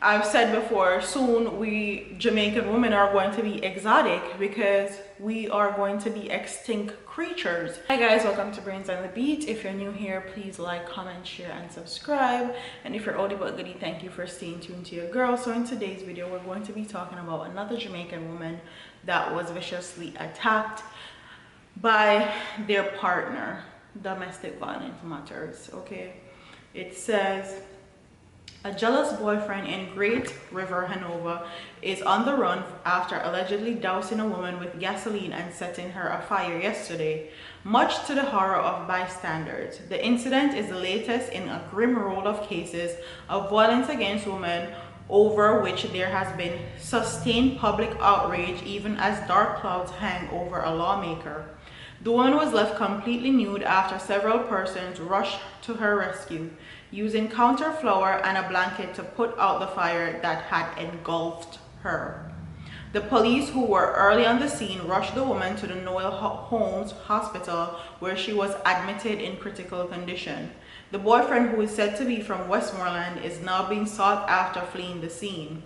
I've said before, soon we Jamaican women are going to be exotic because we are going to be extinct creatures. Hi guys, welcome to Brains on the Beat. If you're new here, please like, comment, share, and subscribe. And if you're oldie but goodie, thank you for staying tuned to your girl. So in today's video, we're going to be talking about another Jamaican woman that was viciously attacked by their partner. Domestic violence matters, okay? It says, a jealous boyfriend in Great River, Hanover, is on the run after allegedly dousing a woman with gasoline and setting her afire yesterday, much to the horror of bystanders. The incident is the latest in a grim roll of cases of violence against women over which there has been sustained public outrage even as dark clouds hang over a lawmaker. The woman was left completely nude after several persons rushed to her rescue, using counter flour and a blanket to put out the fire that had engulfed her. The police, who were early on the scene, rushed the woman to the Noel Holmes Hospital, where she was admitted in critical condition. The boyfriend, who is said to be from Westmoreland, is now being sought after fleeing the scene.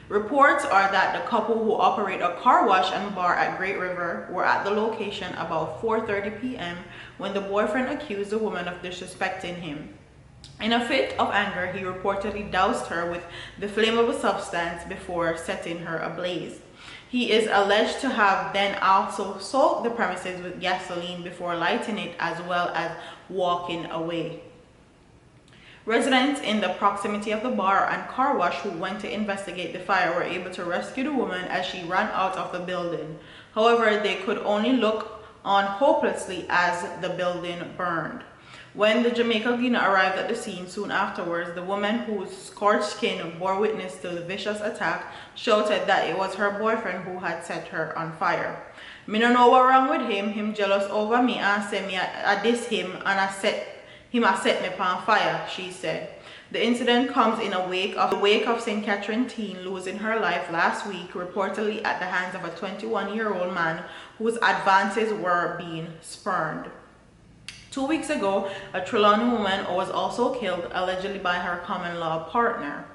Reports are that the couple, who operate a car wash and bar at Great River, were at the location about 4:30 p.m. when the boyfriend accused the woman of disrespecting him. In a fit of anger, he reportedly doused her with the flammable substance before setting her ablaze. He is alleged to have then also soaked the premises with gasoline before lighting it, as well as walking away. Residents in the proximity of the bar and car wash who went to investigate the fire were able to rescue the woman as she ran out of the building. However, they could only look on hopelessly as the building burned. When the Jamaican cleaner arrived at the scene soon afterwards, the woman, whose scorched skin bore witness to the vicious attack, shouted that it was her boyfriend who had set her on fire. "Me no know what wrong with him jealous over me and say me I diss him and I set me on fire," she said. The incident comes in the wake of St. Catherine teen losing her life last week, reportedly at the hands of a 21-year-old man whose advances were being spurned. 2 weeks ago, a Trelawney woman was also killed, allegedly by her common-law partner.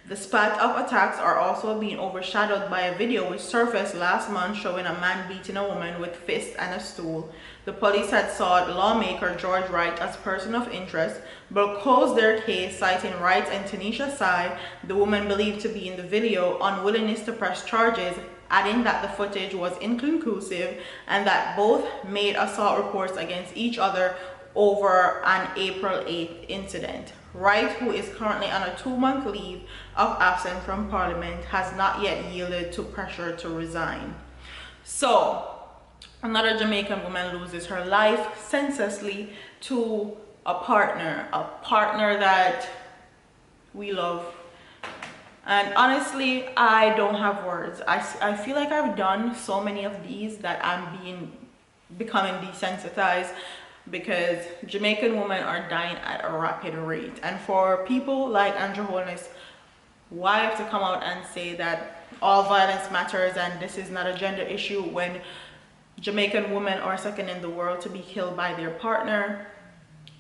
The spat of attacks are also being overshadowed by a video which surfaced last month showing a man beating a woman with fists and a stool. The police had sought lawmaker George Wright as person of interest, but closed their case, citing Wright and Tanisha Sy, the woman believed to be in the video, unwillingness to press charges, adding that the footage was inconclusive and that both made assault reports against each other over an April 8th incident. Wright, who is currently on a 2-month leave of absence from Parliament, has not yet yielded to pressure to resign. So, another Jamaican woman loses her life senselessly to a partner that we love. And honestly, I don't have words. I feel like I've done so many of these that I'm becoming desensitized, because Jamaican women are dying at a rapid rate. And for people like Andrew Holness, why have to come out and say that all violence matters and this is not a gender issue when Jamaican women are second in the world to be killed by their partner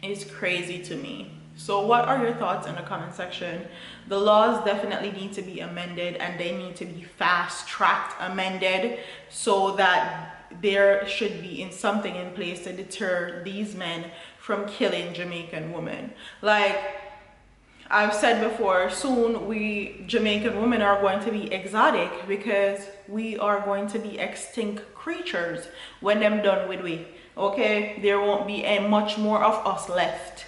is crazy to me. So what are your thoughts in the comment section? The laws definitely need to be amended, and they need to be fast-tracked amended so that there should be something in place to deter these men from killing Jamaican women. Like I've said before, soon we Jamaican women are going to be exotic because we are going to be extinct creatures when them done with we. Okay, there won't be much more of us left.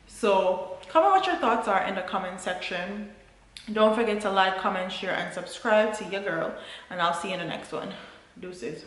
So comment what your thoughts are in the comment section. Don't forget to like, comment, share, and subscribe to your girl, and I'll see you in the next one. Deuces.